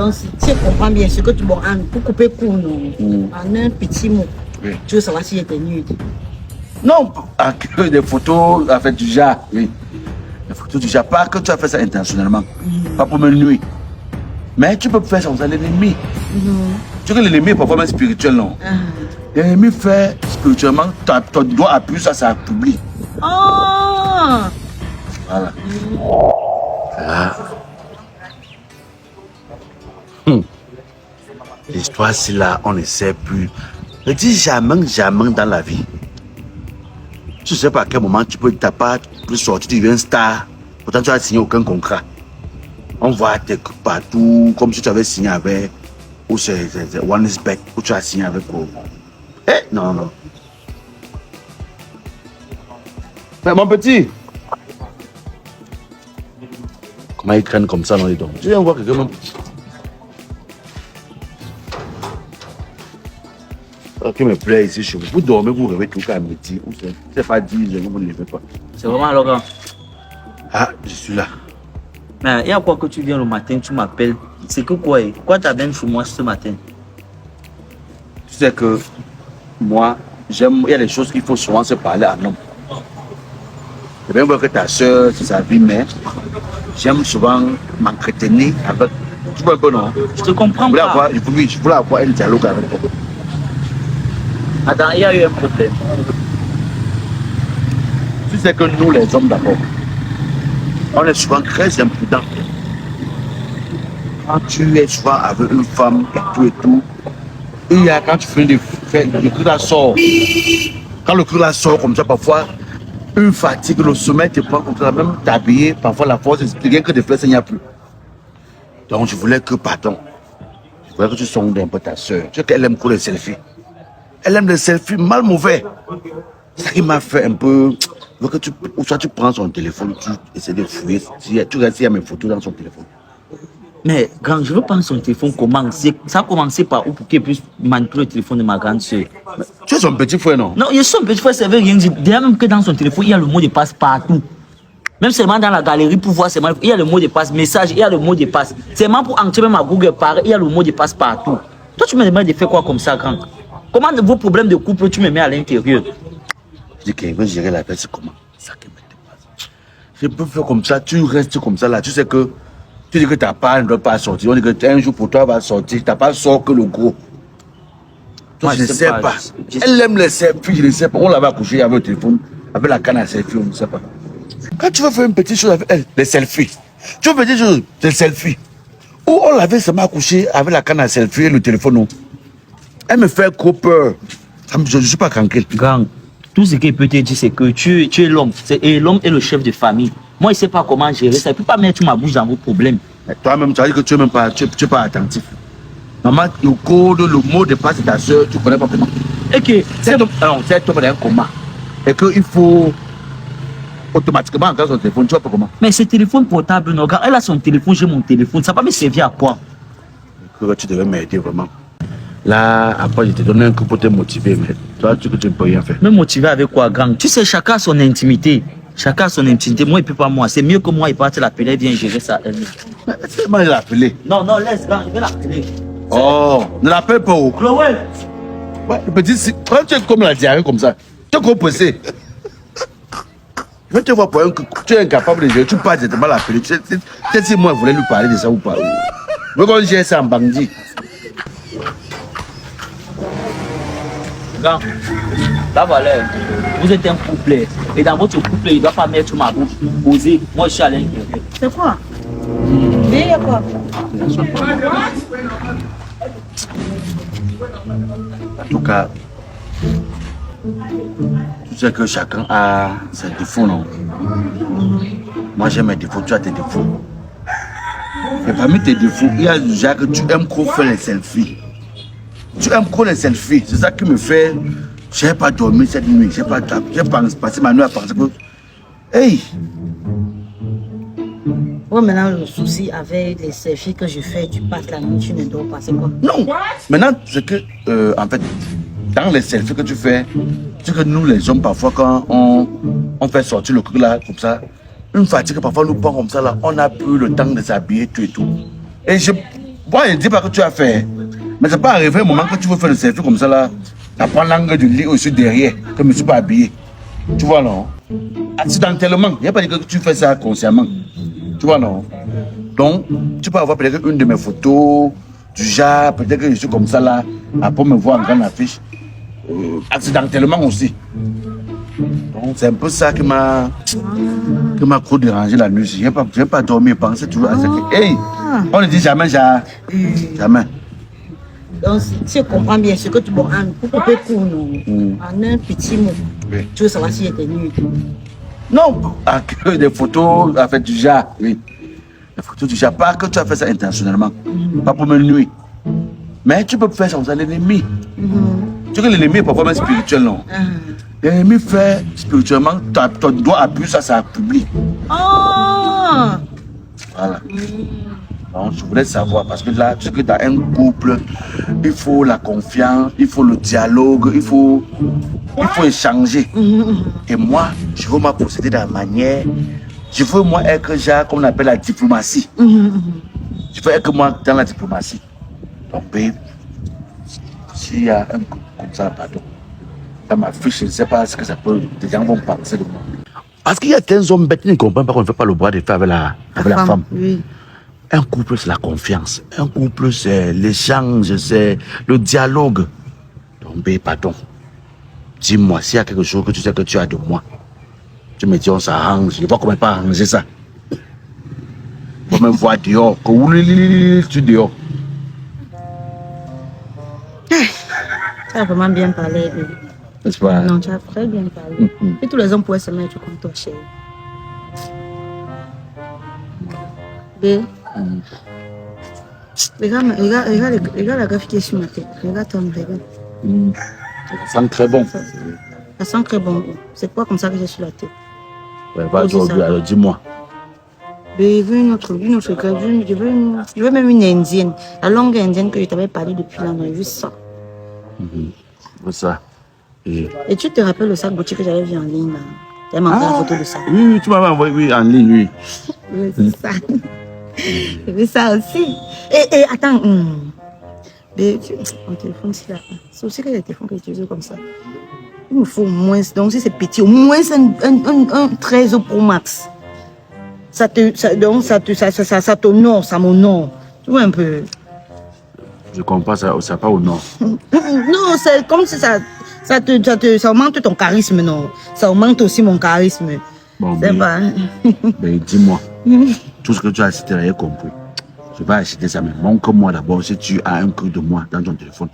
Donc, si tu comprends bien ce que tu vois, pour couper court, en un petit mot, tu veux savoir si était nude. Non, des photos, en fait, du genre, oui. Des photos du genre, pas que tu as fait ça intentionnellement, pas pour me nuire. Mais tu peux faire ça aux l'ennemi. Tu sais que l'ennemi est parfois même spirituel, non? L'ennemi fait spirituellement, ton doigt appuie sur ça publie. Oh! Voilà. L'histoire, c'est là, on ne sait plus. Je dis jamais dans la vie. Tu ne sais pas à quel moment tu peux sortir, tu deviens star. Pourtant, tu n'as signé aucun contrat. On voit tes coups partout, comme si tu avais signé avec, ou c'est OneXBet, où tu as signé avec. Non. Mais mon petit, comment ils craignent comme ça dans les dents? Tu viens voir quelqu'un même. Ce qui me plaît ici chez vous, vous dormez, vous rêvez tout qu'à midi, c'est pas 10 heures, vous ne levez pas. C'est vraiment Laurent. Ah, je suis là. Mais il y a quoi que tu viens le matin, tu m'appelles. C'est que quoi? Quoi t'amènes chez moi ce matin? Tu sais que moi, il y a des choses qu'il faut souvent se parler à homme. C'est bien voir que ta soeur, c'est sa vie, mais j'aime souvent m'entretenir avec. Tu vois un peu, non? Je te comprends pas. Je voulais avoir un dialogue avec toi. Attends, il y a eu un problème. Tu sais que nous, les hommes d'abord, on est souvent très imprudents. Quand tu es souvent avec une femme et tout, il y a quand tu finis de faire le cri la sort. Quand le cri la sort comme ça, parfois, une fatigue, le sommeil te prend comme ça, même t'habiller, parfois la force, rien que de faire ça, il n'y a plus. Donc je voulais que, je voulais que tu sondes un peu ta soeur. Tu sais qu'elle aime trop les selfies. Elle aime les selfies mal mauvais. C'est ça qui m'a fait un peu. Soit tu prends son téléphone, tu essaies de fouiller, tu restes, il y a mes photos dans son téléphone. Mais quand je veux prendre son téléphone, comment? Ça a commencé par où pour qu'elle puisse manipuler le téléphone de ma grande soeur? Tu es son petit frère, non? Non, il est son petit frère, ça veut rien dire. Déjà même que dans son téléphone, il y a le mot de passe partout. Même seulement dans la galerie pour voir, il y a le mot de passe, message, il y a le mot de passe. Seulement pour entrer même à Google, il y a le mot de passe partout. Toi, tu me demandes de faire quoi comme ça, grand? Comment vos problèmes de couple, tu me mets à l'intérieur? Je dis qu'il veut gérer la tête, c'est comment? Ça qui me dépasse. Je peux faire comme ça, tu restes comme ça là. Tu sais que tu dis que ta part ne doit pas sortir. On dit que un jour pour toi va sortir. Ta part sort que le gros. Toi, je ne sais pas. Elle aime les selfies, je ne sais pas. On l'avait accouché avec le téléphone, avec la canne à selfie, on ne sait pas. Quand tu veux faire une petite chose avec elle, les selfies. Tu veux une petite chose, les selfies. Ou on l'avait seulement accouché avec la canne à selfie et le téléphone, non. Elle me fait trop peur. Je ne suis pas tranquille. Grand, tout ce qu'il peut te dire, c'est que tu es l'homme. Et l'homme est le chef de famille. Moi, il ne sait pas comment gérer ça. Il ne peut pas mettre ma bouche dans vos problèmes. Mais toi-même, tu as dit que tu n'es même pas, tu es pas attentif. Maman, le code, le mot de passe de ta soeur, tu ne connais pas comment. Et que c'est toi dans un coma. Et qu'il faut automatiquement entrer son téléphone, tu vois pas comment. Mais ce téléphone portable, non, quand elle a son téléphone, j'ai mon téléphone. Ça va me servir à quoi? Tu devais m'aider vraiment. Là, après, je te donne un coup pour te motiver, mais toi, tu ne peux rien faire. Me motiver avec quoi, grand? Tu sais, chacun a son intimité. Chacun a son intimité. Moi, il ne peut pas moi. C'est mieux que moi, il parte l'appeler, il vient gérer ça elle-même. C'est comment il l'a appelé? Non, laisse, grand, je vais l'appeler. Oh, ne l'appelle pas où? Chloé! Ouais, le petit, quand tu es comme la diarrhée comme ça, tu es trop pressé. Je vais te voir pour un coup, tu es incapable de gérer, tu passes de mal l'appeler. Tu sais si moi, je voulais lui parler de ça ou pas. Je veux qu'on gère ça en bandit. Grand, la valeur, vous êtes un couple. Et dans votre couple, il ne doit pas mettre ma bouche posée. Moi, je suis à l'intérieur. C'est quoi? Il y a quoi? En tout cas, tu sais que chacun a ses défauts, non? Moi, j'ai mes défauts, tu as tes défauts. Et parmi tes défauts, il y a déjà que tu aimes trop faire les selfies. Tu aimes trop les selfies. C'est ça qui me fait. Je n'ai pas dormi cette nuit. J'ai passé ma nuit à penser que. Hey! Ouais, maintenant, le souci avec les selfies que je fais, tu passes la nuit, tu ne dors pas, c'est quoi? Non! Maintenant, c'est que, en fait, dans les selfies que tu fais, c'est que nous, les hommes, parfois, quand on fait sortir le truc là, comme ça, une fatigue, parfois, nous prend comme ça là, on n'a plus le temps de s'habiller, tout et tout. Et Bon, je ne dis pas que tu as fait. Mais c'est pas arrivé un moment que tu veux faire le selfie comme ça là. Tu prends l'angle du lit aussi derrière, que je ne suis pas habillé. Tu vois, non? Accidentellement. Il n'y a pas dit que tu fais ça consciemment. Tu vois, non? Donc, tu peux avoir peut-être une de mes photos, du genre, peut-être que je suis comme ça là, après me voir en grande affiche. Accidentellement aussi. Donc, c'est un peu ça qui m'a trop dérangé la nuit. Je n'ai pas dormi, je pensais toujours à ça. Hey, on ne dit jamais, jamais. Donc, si je comprends bien ce que tu vois, pour couper court, en un petit mot, tu veux savoir si j'étais nuit. Non, des photos, en fait, du genre, oui. Des photos du genre, pas que tu as fait ça intentionnellement, pas pour me nuire. Mais tu peux faire ça aux l'ennemi. Tu sais que l'ennemi est parfois même spirituel, non? L'ennemi fait spirituellement, ton doigt appuie ça, ça publie. Oh! Voilà. Donc, je voulais savoir, parce que là, tu sais que dans un couple, il faut la confiance, il faut le dialogue, il faut échanger. Et moi, je veux procéder de la manière, je veux moi être genre, comme on appelle la diplomatie. Je veux être moi dans la diplomatie. Donc, babe, s'il y a un couple comme ça, pardon, dans ma fiche, je ne sais pas ce que ça peut, des gens vont penser de moi. Parce qu'il y a des hommes bêtes qui ne comprennent pas qu'on ne fait pas le bras de fer avec la femme. Oui. Un couple, c'est la confiance. Un couple, c'est l'échange, c'est le dialogue. Donc, pardon. Dis-moi, s'il y a quelque chose que tu sais que tu as de moi, tu me dis, on s'arrange. Je ne sais pas comment pas arranger ça. Faut me voir dehors. Tu dehors. Tu as vraiment bien parlé. N'est-ce pas? Non, tu as très bien parlé. Et tous les hommes pourraient se mettre comme toi, chérie. B. Regarde la greffe qui est sur ma tête. Regarde Tom, regarde. Ça sent très bon. Ça sent très bon. C'est quoi comme ça que j'ai sur la tête? Ouais, vas-y, alors dis-moi. Je veux une autre greffe. Je veux même une indienne. La longue indienne que je t'avais parlé depuis là, mais juste ça. C'est ça. Et tu te rappelles le sac boutique que j'avais vu en ligne là? Tu as envoyé la photo de ça. Oui, tu m'avais envoyé en ligne, oui. Oui, c'est ça. J'ai vu ça aussi. Et attends. Mon téléphone, c'est aussi que les téléphones que j'utilise comme ça. Il me faut au moins, donc si c'est petit, au moins un 13 Pro Max. Ça t'honore, ça m'honore. Tu vois un peu. Je comprends ça pas au nord. Non, c'est comme si ça augmente ton charisme, non. Ça augmente aussi mon charisme. Bon, c'est pas. Mais dis-moi, tout ce que tu as cité, j'ai compris. Je vais acheter ça, mais montre-moi d'abord si tu as un truc de moi dans ton téléphone.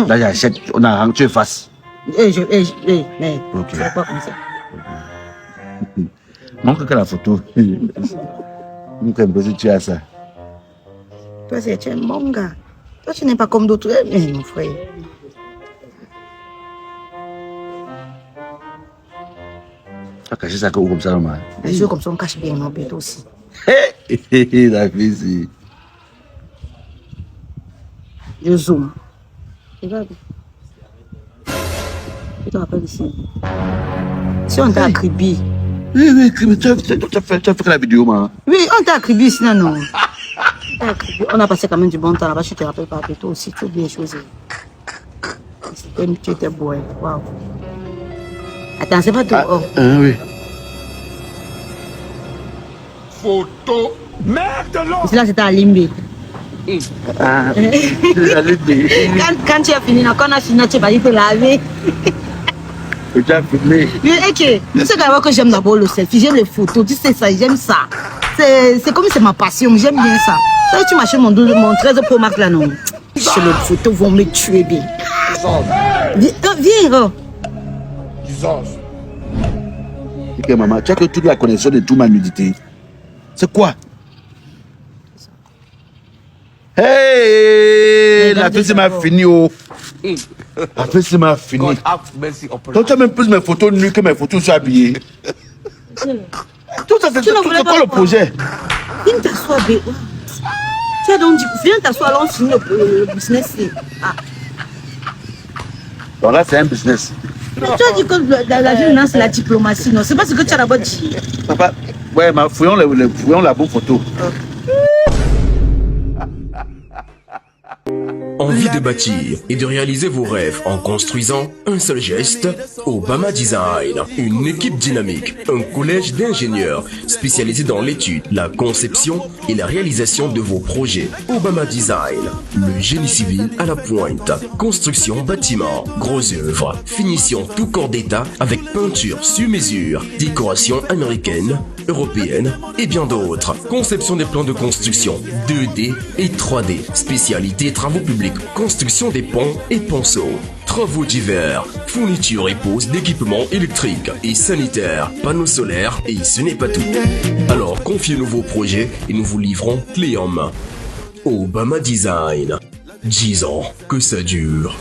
Là, j'achète, on a tu es face. Mais ok. C'est pas comme ça. Montre que la photo. Montre un peu si tu as ça. Toi, tu es un bon gars. Toi, tu n'es pas comme d'autres. Mais mon frère. Tu as caché ça comme ça, normal. Les yeux comme ça, on cache bien mon bête aussi. La fille, Je zoome. Regarde. Tu te rappelles ici. Si on t'a acribé. Oui, tu as fait la vidéo, man. Oui, on t'a acribé ici, non. On a passé quand même du bon temps là-bas, je te rappelle pas, toi aussi, tu oublies les choses. Tu étais beau, waouh. Attends, c'est pas tout. Oui. Photo. Merde de l'eau. Là, c'était à Limbe. Quand tu as fini, quand on a fini, tu vas dire te laver. Tu as filmé. Tu sais que j'aime d'abord le selfie, j'aime les photos, tu sais ça, j'aime ça. C'est comme c'est ma passion, j'aime bien ça. Tu m'achètes mon 13 Pro Max là, non. Les photos vont me tuer bien. Viens. Ok, maman, tu as que toute la connexion de toute ma nudité. C'est quoi? Hey! La fille, c'est ma fini, oh! La fille, c'est ma fini. Donc, tu as même plus mes photos nues que mes photos sur habillées. Tout ça, c'est quoi le projet? Viens t'asseoir, bé. Tu as donc dit, viens t'asseoir, allons finir le business. Donc là, c'est un business. Tu as dit que la vie, non, c'est la diplomatie, non? C'est pas ce que tu as d'abord dit. Papa, ouais, fouillons la bonne photo. Envie de bâtir et de réaliser vos rêves en construisant un seul geste? Obama Design, une équipe dynamique, un collège d'ingénieurs spécialisé dans l'étude, la conception et la réalisation de vos projets. Obama Design, le génie civil à la pointe, construction bâtiment, gros œuvres, finition tout corps d'état avec peinture sur mesure, décoration américaine, européenne et bien d'autres. Conception des plans de construction 2D et 3D, spécialité travaux publics, construction des ponts et ponceaux, travaux divers, fourniture et pose d'équipements électriques et sanitaires, panneaux solaires et ce n'est pas tout. Alors confiez-nous vos projets et nous vous livrons clé en main. Obama Design, 10 ans que ça dure.